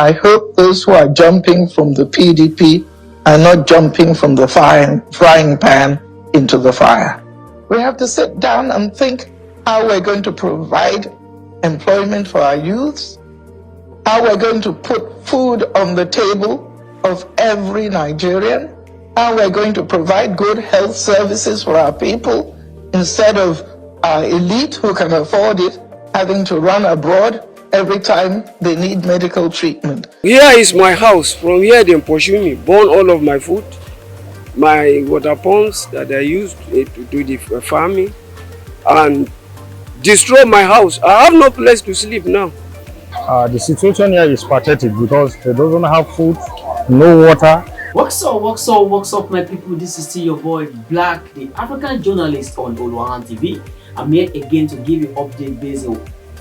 I hope those who are jumping from the PDP are not jumping from the frying pan into the fire. We have to sit down and think how we're going to provide employment for our youths, how we're going to put food on the table of every Nigerian, how we're going to provide good health services for our people instead of our elite who can afford it having to run abroad every time they need medical treatment. Here is my house. From here they pursue me, burn all of my food, my water pumps that I used to do the farming, and destroy my house. I have no place to sleep now. The situation here is pathetic because they don't have food, no water. What's up, my people? This is still your boy Black, the African journalist on OLANTV. I'm here again to give you update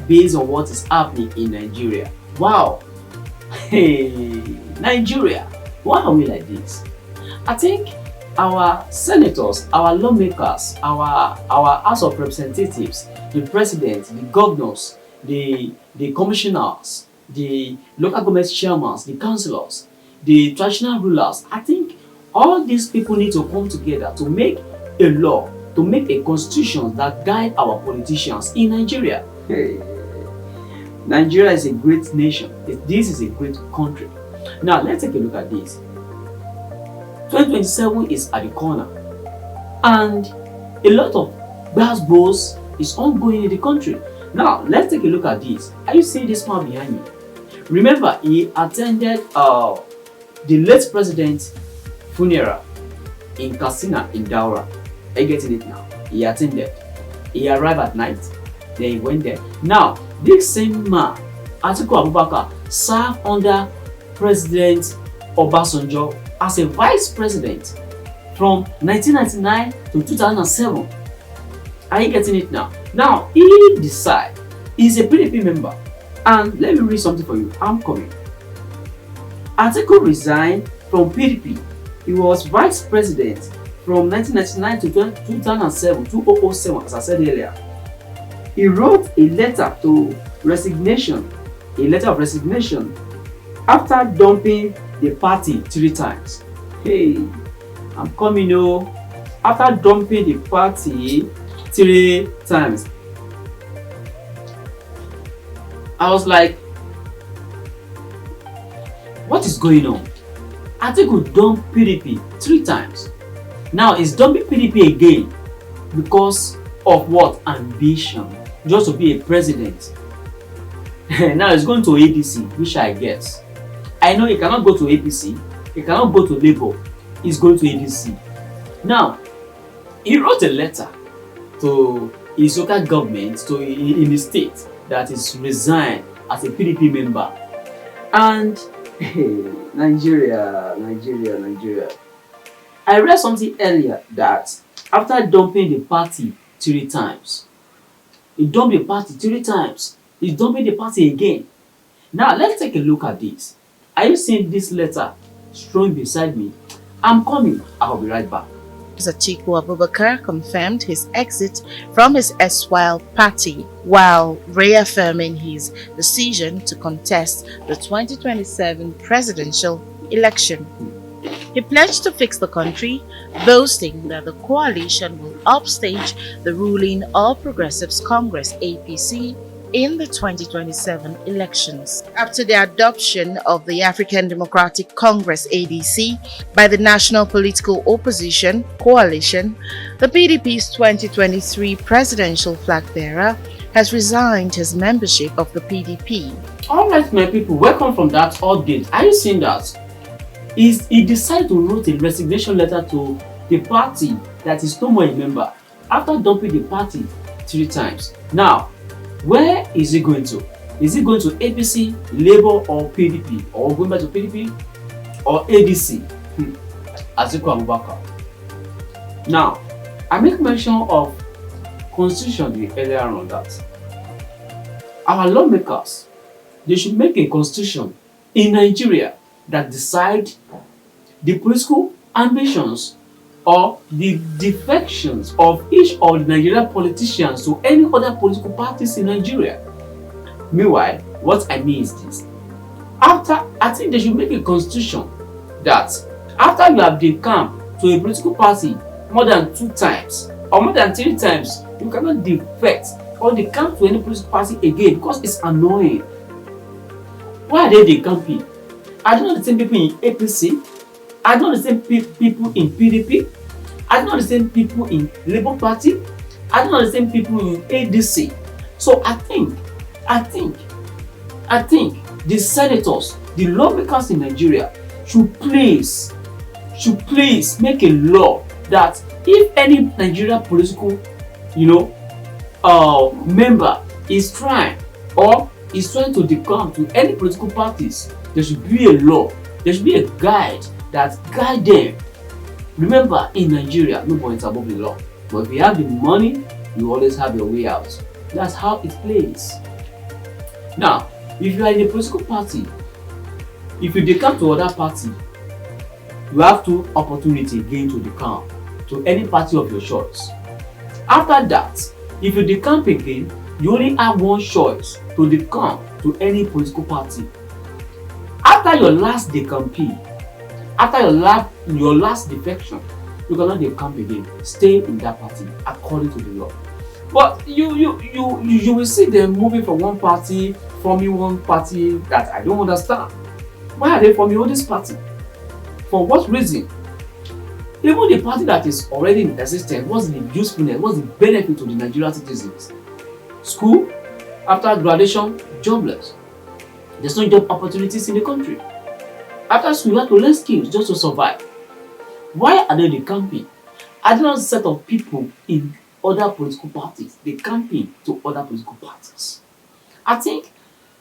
based on what is happening in Nigeria. Wow, hey, Nigeria, why are we like this? I think our senators, our lawmakers, our House of Representatives, the president, the governors, the commissioners, the local government chairmen, the councillors, the traditional rulers, I think all these people need to come together to make a law, to make a constitution that guide our politicians in Nigeria. Hey, Nigeria is a great nation. This is a great country. Now let's take a look at this. 2027 is at the corner, and a lot of bros is ongoing in the country. Now let's take a look at this. Are you seeing this man behind me? Remember, he attended the late president's funeral in Katsina in Daura. Are you getting it now? He attended. He arrived at night. Then he went there. Now, this same man, Atiku Abubakar, served under President Obasanjo as a vice president from 1999 to 2007. Are you getting it now? Now, he decided he's a PDP member. And let me read something for you. I'm coming. Atiku resigned from PDP. He was vice president from 1999 to 2007, 2007, as I said earlier. He wrote a letter of resignation after dumping the party 3 times. Hey, I'm coming, after dumping the party 3 times. I was like, what is going on? Atiku dumped PDP 3 times. Now he's dumping PDP again because of what? Ambition. Just to be a president. Now he's going to ADC, which I guess. I know he cannot go to APC, he cannot go to Labour, he's going to ADC. Now, he wrote a letter to his local government, in the state, that is resigned as a PDP member. And Nigeria. I read something earlier that after dumping the party 3 times, he dumped the party 3 times, he's dumping the party again. Now let's take a look at this. Are you seeing this letter strung beside me? I'm coming. I'll be right back. Atiku Abubakar confirmed his exit from his erstwhile party while reaffirming his decision to contest the 2027 presidential election. He pledged to fix the country, boasting that the coalition will upstage the ruling All Progressives Congress (APC) in the 2027 elections. After the adoption of the African Democratic Congress (ADC) by the National Political Opposition Coalition, the PDP's 2023 presidential flag bearer has resigned his membership of the PDP. Alright, my people, welcome from that update. Are you seeing that? He decided to write a resignation letter to the party that is no more a member after dumping the party 3 times. Now, where is he going to? Is he going to APC, Labour, or PDP? Or going back to PDP? Or ADC? Atiku Abubakar. Now, I make mention of constitution earlier on that. Our lawmakers, they should make a constitution in Nigeria that decide the political ambitions or the defections of each of the Nigerian politicians to any other political parties in Nigeria. Meanwhile, what I mean is this. After I think they should make a constitution that after you have decamped to a political party more than 2 times or more than 3 times, you cannot defect or decamp to any political party again because it's annoying. Why are they decamping? Are they not the same people in APC? Are they not the same people in PDP? Are they not the same people in Labour Party? Are they not the same people in ADC? So I think the senators, the lawmakers in Nigeria should please make a law that if any Nigeria political, member is trying to decamp to any political parties, there should be a law, there should be a guide that guide them. Remember, in Nigeria, nobody is above the law. But if you have the money, you always have your way out. That's how it plays. Now, if you are in a political party, if you decamp to other party, you have 2 opportunities again to decamp to any party of your choice. After that, if you decamp again, you only have 1 choice to decamp to any political party. After your last decamping, after your last defection, you cannot decamp again. Stay in that party according to the law. But you will see them moving from one party, forming one party that I don't understand. Why are they forming all this party? For what reason? Even the party that is already in existence, what's the usefulness, what's the benefit to the Nigerian citizens? School, after graduation, jobless. There's no job opportunities in the country. After school, you have to learn skills just to survive. Why are they decamping? Are there not a set of people in other political parties decamping to other political parties? I think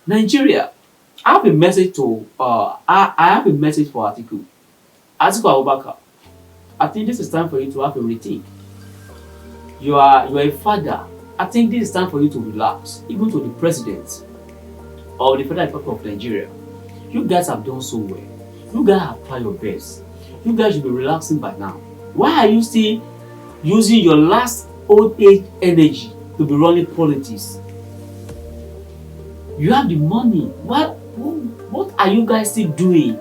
Nigeria, I have a message to I have a message for Atiku Abubakar. I think this is time for you to have a rethink. You are a father. I think this is time for you to relax. Even to the president of the Federal Republic of Nigeria. You guys have done so well. You guys have tried your best. You guys should be relaxing by now. Why are you still using your last old age energy to be running politics? You have the money. What are you guys still doing?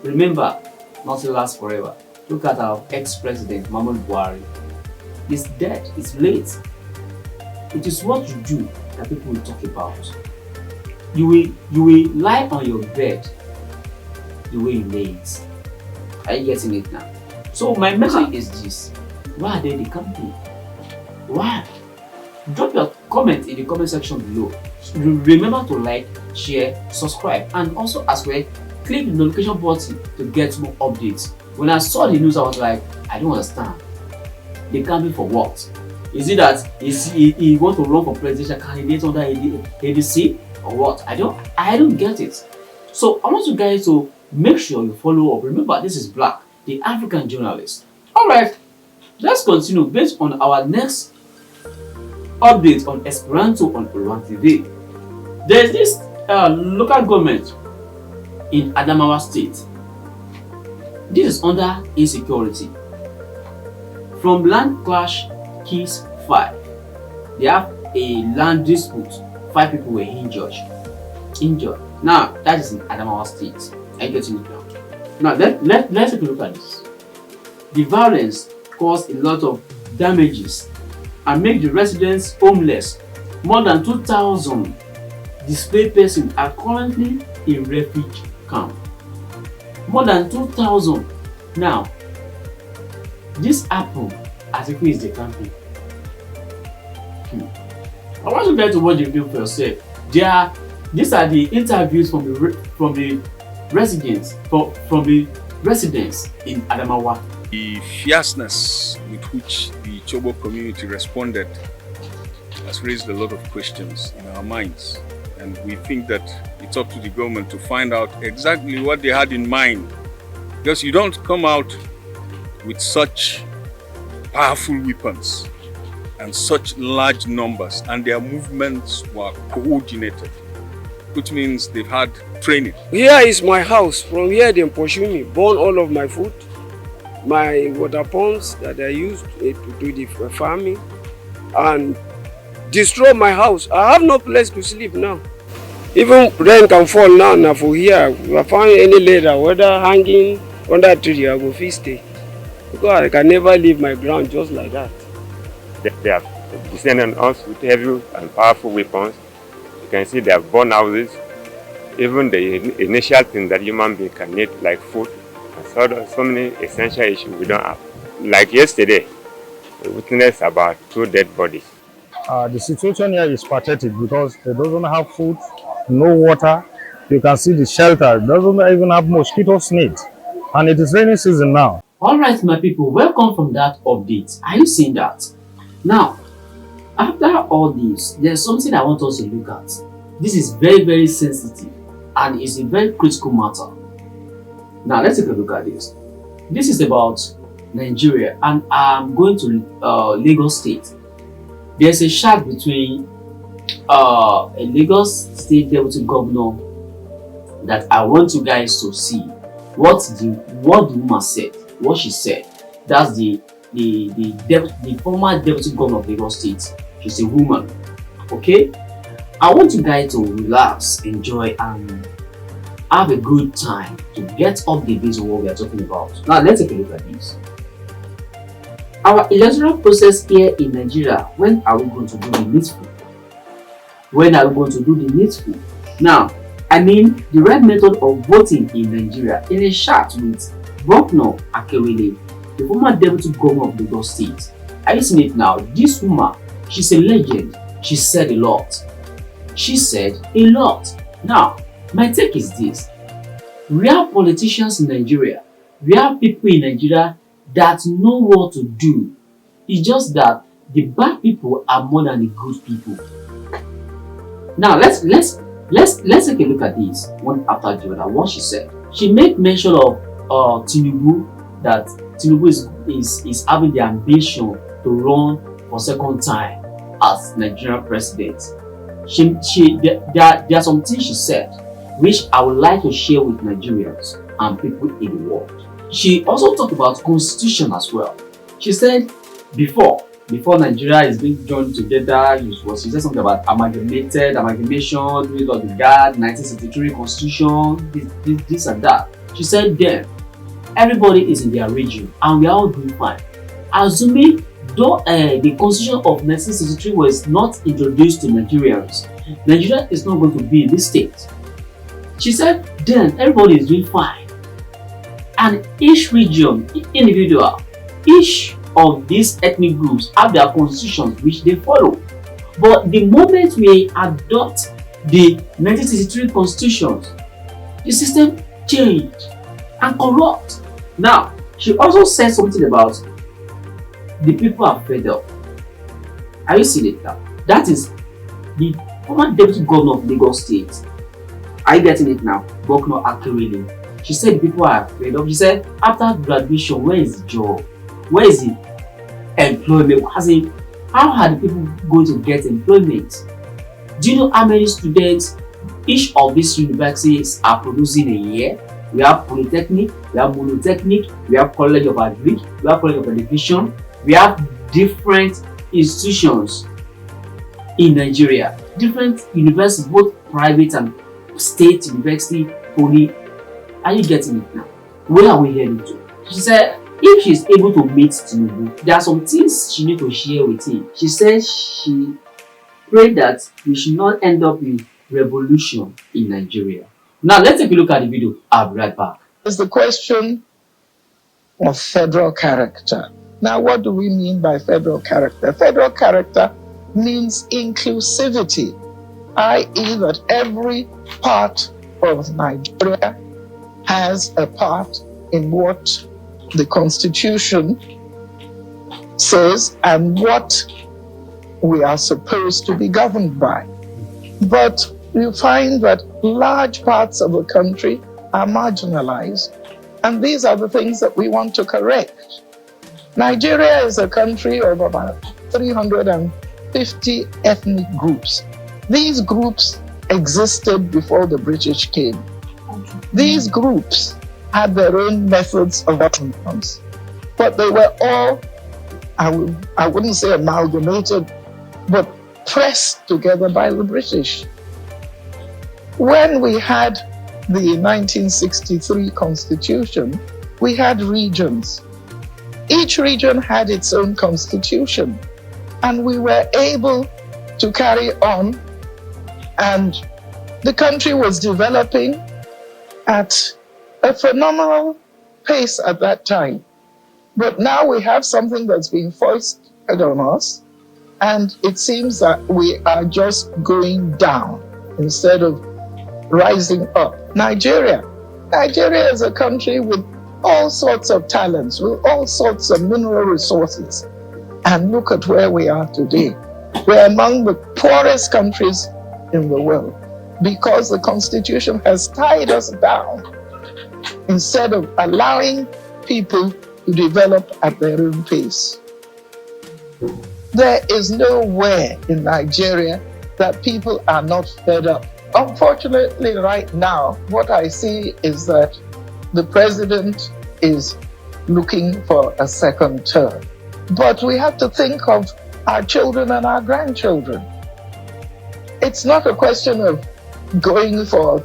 Remember, nothing lasts forever. Look at our ex-president, Muhammadu Buhari. He's dead. It's late. It is what you do that people will talk about. You will lie on your bed the way you lay it. Are you getting it now? So my message is this. Why are they decamping? Why? Drop your comment in the comment section below. Remember to like, share, subscribe, and also as well, click the notification button to get more updates. When I saw the news, I was like, I don't understand. Decamping for what? Is it that he wants to run for presidential candidate under ADC or what? I don't get it. So I want you guys to make sure you follow up. Remember, this is Black, the African journalist. Alright, let's continue based on our next update on Esperanto on OLANTV. There is this local government in Adamawa State. This is under insecurity. From land clash case 5, they have a land dispute. 5 people were injured. Now that is in Adamawa State. Are you getting it now? Now let's take a look at this. The violence caused a lot of damages and make the residents homeless. More than 2,000 displaced persons are currently in refuge camp. More than 2,000. Now, this happened as if it is the camping. I want you guys to watch the video for yourself. These are the interviews from the residents in Adamawa. The fierceness with which the Chobo community responded has raised a lot of questions in our minds, and we think that it's up to the government to find out exactly what they had in mind, because you don't come out with such powerful weapons and such large numbers and their movements were coordinated, which means they've had training. Here is my house. From here they pursue me, burn all of my food, my water pumps that I used to do the farming, and destroy my house. I have no place to sleep now. Even rain can fall now for here. If I find any leather, whether hanging under a tree, I go fit stay. Because I can never leave my ground just like that. They have descended on us with heavy and powerful weapons. You can see they have burned houses. Even the initial thing that human being can need, like food, and so many essential issues we don't have. Like yesterday, we witnessed about 2 dead bodies. The situation here is pathetic because they don't have food, no water. You can see the shelter doesn't even have mosquito nets, and it is rainy season now. Alright, my people, welcome from that update. Are you seeing that? Now, after all this, there's something I want us to look at. This is very, very sensitive and it's a very critical matter. Now, let's take a look at this. This is about Nigeria, and I'm going to Lagos State. There's a chat between a Lagos State Deputy Governor that I want you guys to see what the woman said, what she said. That's the former Deputy Governor of Lagos State. She's a woman. Okay? I want you guys to relax, enjoy, and have a good time to get up the base of what we are talking about. Now, let's take a look at this. Our electoral process here in Nigeria, when are we going to do the needful? When are we going to do the needful? Now, I mean the right method of voting in Nigeria. In a chat with Governor Akerele, the former Deputy Governor of Lagos State. Are you seeing it now? This woman, she's a legend. She said a lot. She said a lot. Now, my take is this. We have politicians in Nigeria. We have people in Nigeria that know what to do. It's just that the bad people are more than the good people. Now let's take a look at this one after the other. What she said. She made mention of Tinubu, that Tinubu is having the ambition to run for second time as Nigerian president. There are some things she said which I would like to share with Nigerians and people in the world. She also talked about constitution as well. She said before Nigeria is being joined together, she said something about amalgamation, doing of the guard, 1963 constitution, this and that. She said then everybody is in their region and we are all doing fine. Assuming though the constitution of 1963 was not introduced to Nigerians, Nigeria is not going to be in this state. She said then everybody is doing fine. And each region, individual, each of these ethnic groups have their constitutions which they follow. But the moment we adopt the 1963 constitutions, the system changed and corrupt. Now, she also said something about the people are fed up. Are you seeing it now? That is the former Deputy Governor of Lagos State. Are you getting it now? Governor Akerele. She said people are fed up. She said after graduation, where is the job? Where is the employment? How are the people going to get employment? Do you know how many students each of these universities are producing a year? We have Polytechnic, we have Monotechnic, we have College of Agric, we have College of Education, we have different institutions in Nigeria, different universities, both private and state university, poly. Are you getting it now? Where are we heading to? She said if she's able to meet Tinubu, there are some things she needs to share with him. She said she prayed that we should not end up with revolution in Nigeria. Now let's take a look at the video. I'll be right back. It's the question of federal character. Now, what do we mean by federal character? Federal character means inclusivity, i.e. that every part of Nigeria has a part in what the Constitution says and what we are supposed to be governed by. But you find that large parts of the country are marginalized, and these are the things that we want to correct. Nigeria is a country of about 350 ethnic groups. These groups existed before the British came. These groups had their own methods of governance, but they were all, I wouldn't say amalgamated, but pressed together by the British. When we had the 1963 Constitution, we had regions. Each region had its own constitution, and we were able to carry on, and the country was developing at a phenomenal pace at that time. But now we have something that's being foisted on us, and it seems that we are just going down instead of rising up. Nigeria is a country with all sorts of talents, with all sorts of mineral resources. And look at where we are today. We're among the poorest countries in the world because the Constitution has tied us down instead of allowing people to develop at their own pace. There is nowhere in Nigeria that people are not fed up. Unfortunately, right now, what I see is that the president is looking for a second term. But we have to think of our children and our grandchildren. It's not a question of going for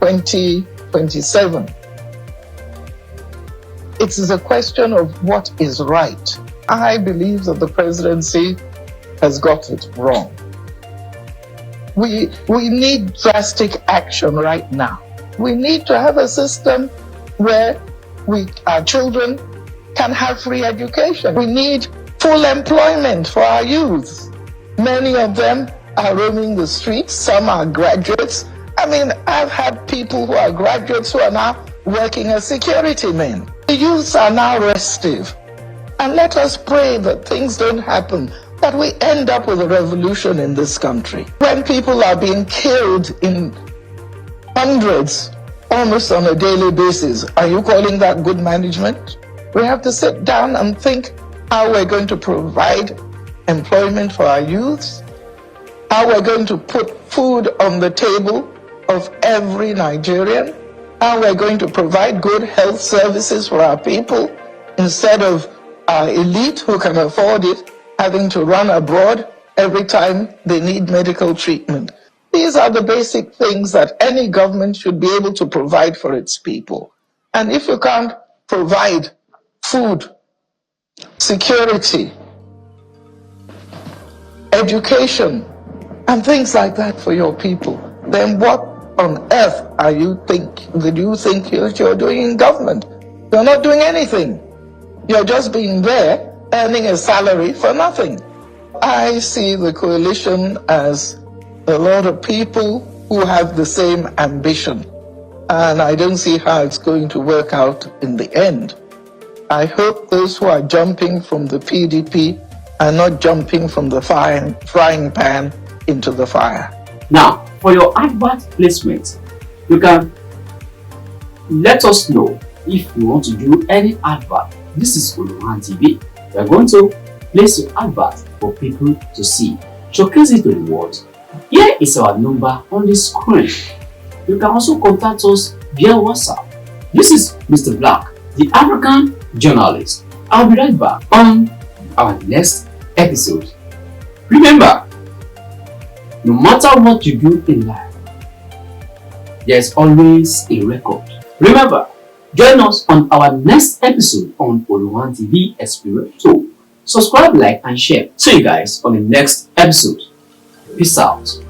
2027. It is a question of what is right. I believe that the presidency has got it wrong. We need drastic action right now. We need to have a system where our children can have free education. We need full employment for our youth. Many of them are roaming the streets. Some are graduates. I mean, I've had people who are graduates who are now working as security men. The youths are now restive. And let us pray that things don't happen, that we end up with a revolution in this country. When people are being killed in hundreds, almost on a daily basis, are you calling that good management? We have to sit down and think how we're going to provide employment for our youths, how we're going to put food on the table of every Nigerian, how we're going to provide good health services for our people instead of our elite who can afford it having to run abroad every time they need medical treatment. These are the basic things that any government should be able to provide for its people. And if you can't provide food, security, education, and things like that for your people, then what on earth do you think you're doing in government? You're not doing anything. You're just being there, earning a salary for nothing. I see the coalition as a lot of people who have the same ambition, and I don't see how it's going to work out in the end. I hope those who are jumping from the PDP are not jumping from the frying pan into the fire. Now, for your advert placement, you can let us know if you want to do any advert. This is OLANTV. We are going to place your advert for people to see. Showcase it to the world. Here is our number on the screen. You can also contact us via WhatsApp. This is Mr. Black, the African journalist. I'll be right back on our next episode. Remember, no matter what you do in life, there's always a record. Remember, join us on our next episode on OLANTV Esperanto. Subscribe, like, and share. See you guys on the next episode. Peace out.